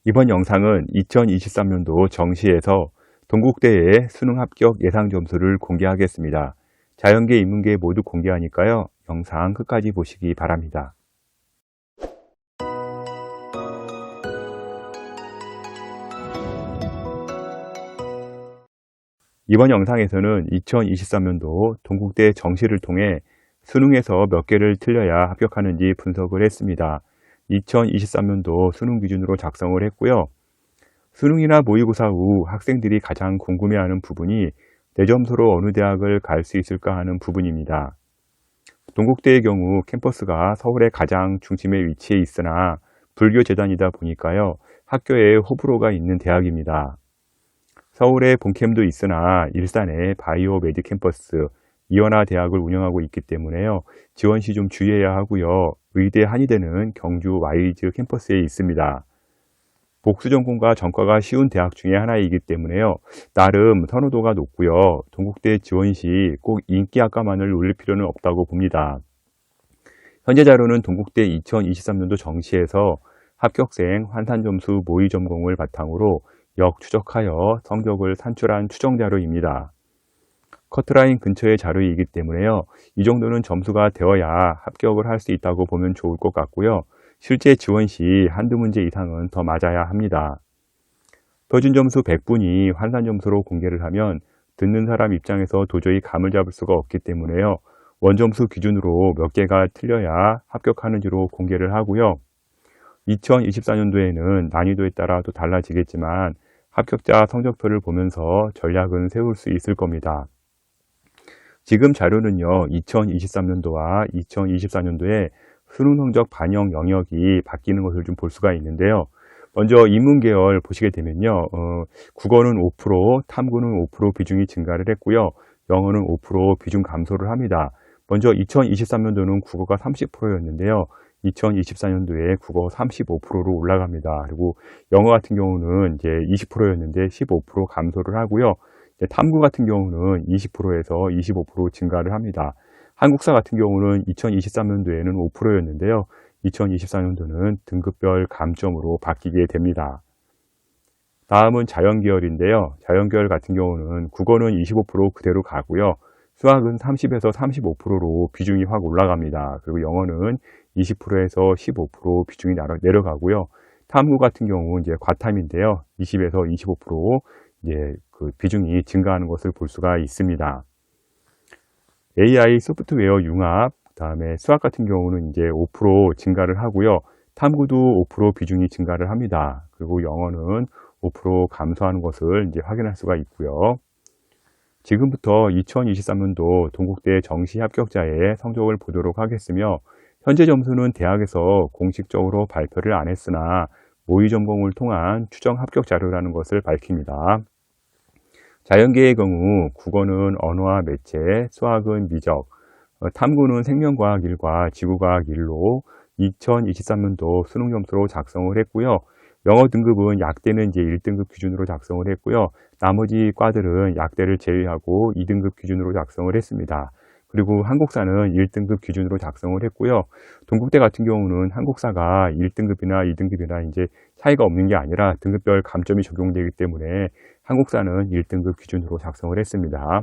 이번 영상은 2023년도 정시에서 동국대의 수능 합격 예상 점수를 공개하겠습니다. 자연계, 인문계 모두 공개하니까요. 영상 끝까지 보시기 바랍니다. 이번 영상에서는 2023년도 동국대 정시를 통해 수능에서 몇 개를 틀려야 합격하는지 분석을 했습니다. 2023년도 수능 기준으로 작성을 했고요. 수능이나 모의고사 후 학생들이 가장 궁금해하는 부분이 내 점수로 어느 대학을 갈 수 있을까 하는 부분입니다. 동국대의 경우 캠퍼스가 서울의 가장 중심에 위치해 있으나 불교 재단이다 보니까요. 학교에 호불호가 있는 대학입니다. 서울에 본캠도 있으나 일산에 바이오 메디 캠퍼스, 이원화 대학을 운영하고 있기 때문에요. 지원 시 좀 주의해야 하고요. 의대 한의대는 경주 와이즈 캠퍼스에 있습니다. 복수 전공과 전과가 쉬운 대학 중에 하나이기 때문에요. 나름 선호도가 높고요. 동국대 지원 시 꼭 인기 학과만을 올릴 필요는 없다고 봅니다. 현재 자료는 동국대 2023년도 정시에서 합격생 환산 점수 모의 전공을 바탕으로 역추적하여 성적을 산출한 추정 자료입니다. 커트라인 근처의 자료이기 때문에요. 이 정도는 점수가 되어야 합격을 할 수 있다고 보면 좋을 것 같고요. 실제 지원 시 한두 문제 이상은 더 맞아야 합니다. 표준 점수 100분이 환산 점수로 공개를 하면 듣는 사람 입장에서 도저히 감을 잡을 수가 없기 때문에요. 원점수 기준으로 몇 개가 틀려야 합격하는지로 공개를 하고요. 2024년도에는 난이도에 따라 또 달라지겠지만 합격자 성적표를 보면서 전략은 세울 수 있을 겁니다. 지금 자료는요, 2023년도와 2024년도에 수능 성적 반영 영역이 바뀌는 것을 좀 볼 수가 있는데요. 먼저 인문계열 보시게 되면요, 국어는 5%, 탐구는 5% 비중이 증가를 했고요. 영어는 5% 비중 감소를 합니다. 먼저 2023년도는 국어가 30%였는데요. 2024년도에 국어 35%로 올라갑니다. 그리고 영어 같은 경우는 이제 20%였는데 15% 감소를 하고요. 탐구 같은 경우는 20%에서 25% 증가를 합니다. 한국사 같은 경우는 2023년도에는 5%였는데요. 2024년도는 등급별 감점으로 바뀌게 됩니다. 다음은 자연계열인데요. 자연계열 같은 경우는 국어는 25% 그대로 가고요. 수학은 30에서 35%로 비중이 확 올라갑니다. 그리고 영어는 20%에서 15% 비중이 내려가고요. 탐구 같은 경우는 이제 과탐인데요. 20에서 25% 이제 그 비중이 증가하는 것을 볼 수가 있습니다. AI 소프트웨어 융합, 그다음에 수학 같은 경우는 이제 5% 증가를 하고요. 탐구도 5% 비중이 증가를 합니다. 그리고 영어는 5% 감소하는 것을 이제 확인할 수가 있고요. 지금부터 2023년도 동국대 정시 합격자의 성적을 보도록 하겠으며, 현재 점수는 대학에서 공식적으로 발표를 안 했으나 모의 전공을 통한 추정 합격 자료라는 것을 밝힙니다. 자연계의 경우 국어는 언어와 매체, 수학은 미적, 탐구는 생명과학 1과 지구과학 1로 2023년도 수능 점수로 작성을 했고요. 영어 등급은 약대는 이제 1등급 기준으로 작성을 했고요. 나머지 과들은 약대를 제외하고 2등급 기준으로 작성을 했습니다. 그리고 한국사는 1등급 기준으로 작성을 했고요. 동국대 같은 경우는 한국사가 1등급이나 2등급이나 이제 차이가 없는 게 아니라 등급별 감점이 적용되기 때문에 한국사는 1등급 기준으로 작성을 했습니다.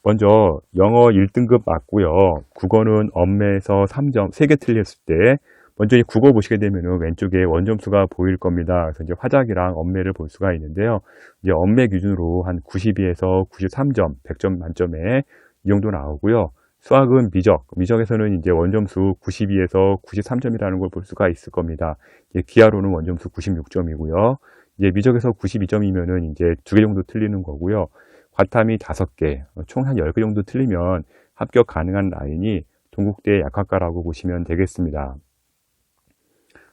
먼저 영어 1등급 맞고요. 국어는 엄매에서 3점, 3개 틀렸을 때 먼저 이 국어 보시게 되면 왼쪽에 원점수가 보일 겁니다. 그래서 이제 화작이랑 엄매를 볼 수가 있는데요. 이제 엄매 기준으로 한 92에서 93점, 100점 만점에 이 정도 나오고요. 수학은 미적에서는 이제 원점수 92에서 93점이라는 걸 볼 수가 있을 겁니다. 이제 기하로는 원점수 96점이고요. 이제 미적에서 92점이면은 이제 2개 정도 틀리는 거고요. 과탐이 5개, 총 한 10개 정도 틀리면 합격 가능한 라인이 동국대 약학과라고 보시면 되겠습니다.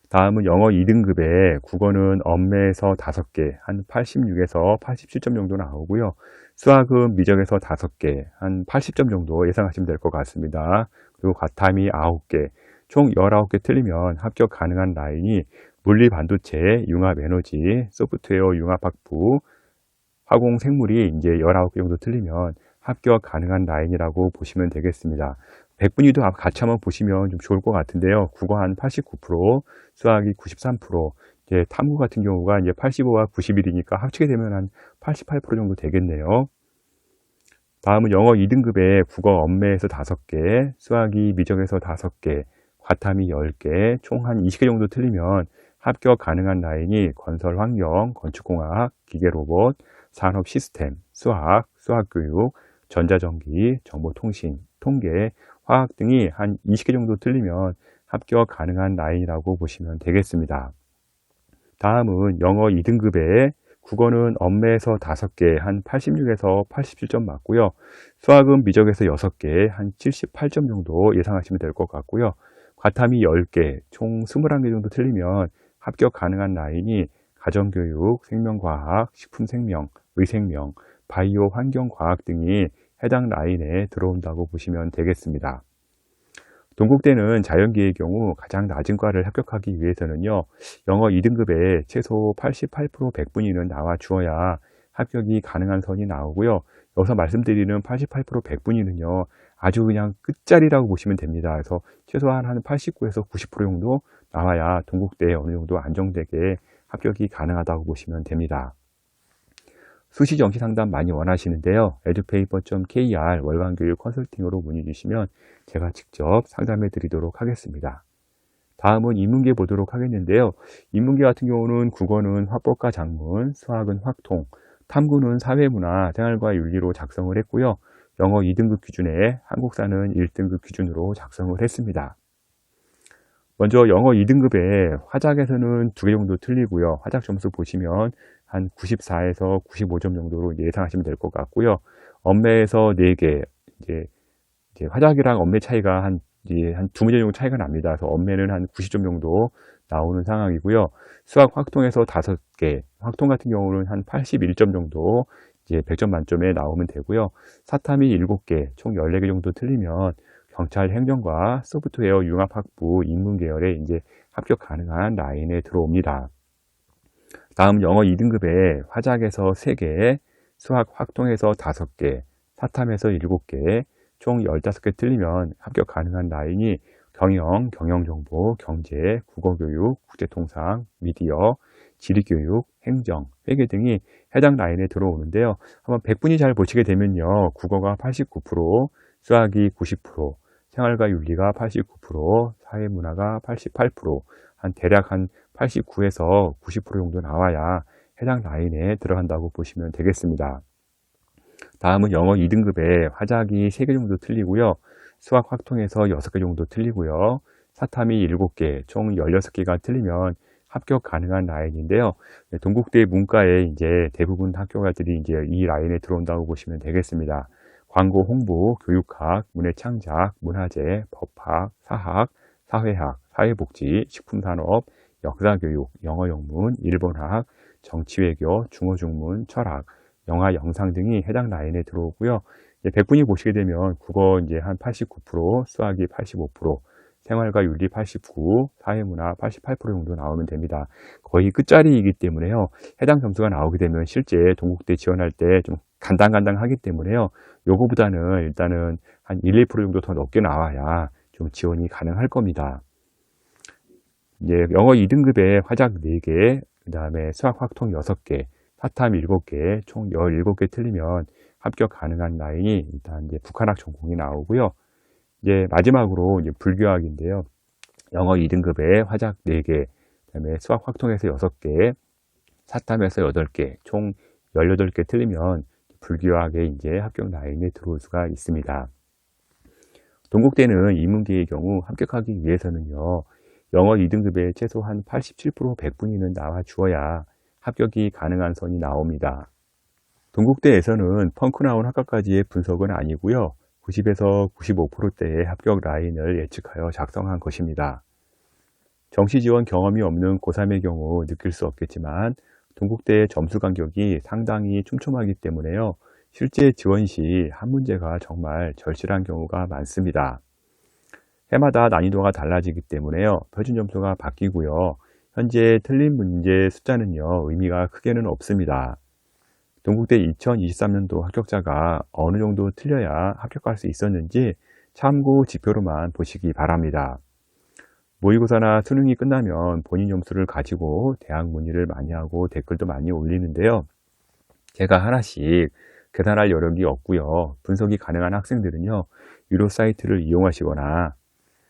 다음은 영어 2등급에 국어는 엄매에서 5개, 한 86에서 87점 정도 나오고요. 수학은 미적에서 5개, 한 80점 정도 예상하시면 될 것 같습니다. 그리고 과탐이 9개, 총 19개 틀리면 합격 가능한 라인이 물리 반도체, 융합 에너지, 소프트웨어 융합학부, 화공 생물이 이제 19개 정도 틀리면 합격 가능한 라인이라고 보시면 되겠습니다. 100분위도 같이 한번 보시면 좀 좋을 것 같은데요. 국어 한 89%, 수학이 93%, 이제 탐구 같은 경우가 이제 85와 91이니까 합치게 되면 한 88% 정도 되겠네요. 다음은 영어 2등급에 국어 언매에서 5개, 수학이 미적에서 5개, 과탐이 10개, 총 한 20개 정도 틀리면 합격 가능한 라인이 건설 환경, 건축공학, 기계로봇, 산업 시스템, 수학, 수학교육, 전자전기, 정보통신, 통계, 화학 등이 한 20개 정도 틀리면 합격 가능한 라인이라고 보시면 되겠습니다. 다음은 영어 2등급에 국어는 언매에서 5개, 한 86에서 87점 맞고요. 수학은 미적에서 6개, 한 78점 정도 예상하시면 될 것 같고요. 과탐이 10개, 총 21개 정도 틀리면 합격 가능한 라인이 가정교육, 생명과학, 식품생명, 의생명, 바이오 환경과학 등이 해당 라인에 들어온다고 보시면 되겠습니다. 동국대는 자연계의 경우 가장 낮은 과를 합격하기 위해서는요, 영어 2등급에 최소 88% 100분위는 나와 주어야 합격이 가능한 선이 나오고요. 여기서 말씀드리는 88% 100분위는요, 아주 그냥 끝자리라고 보시면 됩니다. 그래서 최소한 한 89에서 90% 정도 나와야 동국대에 어느 정도 안정되게 합격이 가능하다고 보시면 됩니다. 수시 정시 상담 많이 원하시는데요. edupaper.kr 월간교육 컨설팅으로 문의 주시면 제가 직접 상담해 드리도록 하겠습니다. 다음은 인문계 보도록 하겠는데요. 인문계 같은 경우는 국어는 화법과 작문, 수학은 확통, 탐구는 사회문화, 생활과 윤리로 작성을 했고요. 영어 2등급 기준에 한국사는 1등급 기준으로 작성을 했습니다. 먼저 영어 2등급에 화작에서는 2개 정도 틀리고요. 화작 점수 보시면 한 94에서 95점 정도로 예상하시면 될 것 같고요. 언매에서 4개, 이제 화작이랑 언매 차이가 한 2문제 정도 차이가 납니다. 그래서 언매는 한 90점 정도 나오는 상황이고요. 수학 확통에서 5개, 확통 같은 경우는 한 81점 정도, 이제 100점 만점에 나오면 되고요. 사탐이 7개, 총 14개 정도 틀리면 경찰 행정과 소프트웨어 융합학부 인문계열에 이제 합격 가능한 라인에 들어옵니다. 다음 영어 2등급에 화작에서 3개, 수학 확통에서 5개, 사탐에서 7개, 총 15개 틀리면 합격 가능한 라인이 경영, 경영정보, 경제, 국어교육, 국제통상, 미디어, 지리교육, 행정, 회계 등이 해당 라인에 들어오는데요. 한번 100분이 잘 보시게 되면요. 국어가 89%, 수학이 90%, 생활과 윤리가 89%, 사회문화가 88%, 대략 한 89에서 90% 정도 나와야 해당 라인에 들어간다고 보시면 되겠습니다. 다음은 영어 2등급에 화작이 3개 정도 틀리고요. 수학 확통에서 6개 정도 틀리고요. 사탐이 7개, 총 16개가 틀리면 합격 가능한 라인인데요. 동국대 문과에 이제 대부분 학교가들이 이제 이 라인에 들어온다고 보시면 되겠습니다. 광고 홍보, 교육학, 문해창작, 문화재, 법학, 사학, 사회학, 사회복지, 식품산업, 역사교육, 영어영문, 일본학, 정치외교, 중어중문, 철학, 영화, 영상 등이 해당 라인에 들어오고요. 100분이 보시게 되면 국어 이제 한 89%, 수학이 85%, 생활과 윤리 89, 사회문화 88% 정도 나오면 됩니다. 거의 끝자리이기 때문에요. 해당 점수가 나오게 되면 실제 동국대 지원할 때 좀 간당간당하기 때문에요. 요거보다는 일단은 한 1, 2% 정도 더 높게 나와야 좀 지원이 가능할 겁니다. 이제 영어 2등급에 화작 4개, 그 다음에 수학 확통 6개, 사탐 7개, 총 17개 틀리면 합격 가능한 라인이 일단 이제 북한학 전공이 나오고요. 이제 마지막으로 이제 불교학인데요. 영어 2등급에 화작 4개, 그다음에 수학 확통에서 6개, 사탐에서 8개, 총 18개 틀리면 불교학에 이제 합격 라인에 들어올 수가 있습니다. 동국대는 인문계의 경우 합격하기 위해서는요. 영어 2등급에 최소한 87% 100분위는 나와 주어야 합격이 가능한 선이 나옵니다. 동국대에서는 펑크 나온 학과까지의 분석은 아니고요. 90에서 95%대의 합격 라인을 예측하여 작성한 것입니다. 정시 지원 경험이 없는 고3의 경우 느낄 수 없겠지만 동국대의 점수 간격이 상당히 촘촘하기 때문에요. 실제 지원 시 한 문제가 정말 절실한 경우가 많습니다. 해마다 난이도가 달라지기 때문에요. 표준 점수가 바뀌고요. 현재 틀린 문제 숫자는요. 의미가 크게는 없습니다. 동국대 2023년도 합격자가 어느 정도 틀려야 합격할 수 있었는지 참고 지표로만 보시기 바랍니다. 모의고사나 수능이 끝나면 본인 점수를 가지고 대학 문의를 많이 하고 댓글도 많이 올리는데요. 제가 하나씩 계산할 여력이 없고요. 분석이 가능한 학생들은요, 유료 사이트를 이용하시거나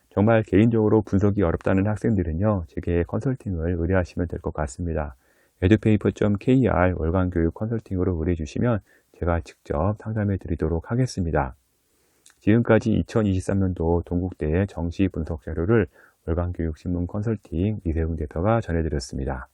정말 개인적으로 분석이 어렵다는 학생들은요, 제게 컨설팅을 의뢰하시면 될 것 같습니다. edupaper.kr 월간교육 컨설팅으로 의뢰해 주시면 제가 직접 상담해 드리도록 하겠습니다. 지금까지 2023년도 동국대의 정시 분석 자료를 월간교육신문 컨설팅 이세웅 데이터가 전해드렸습니다.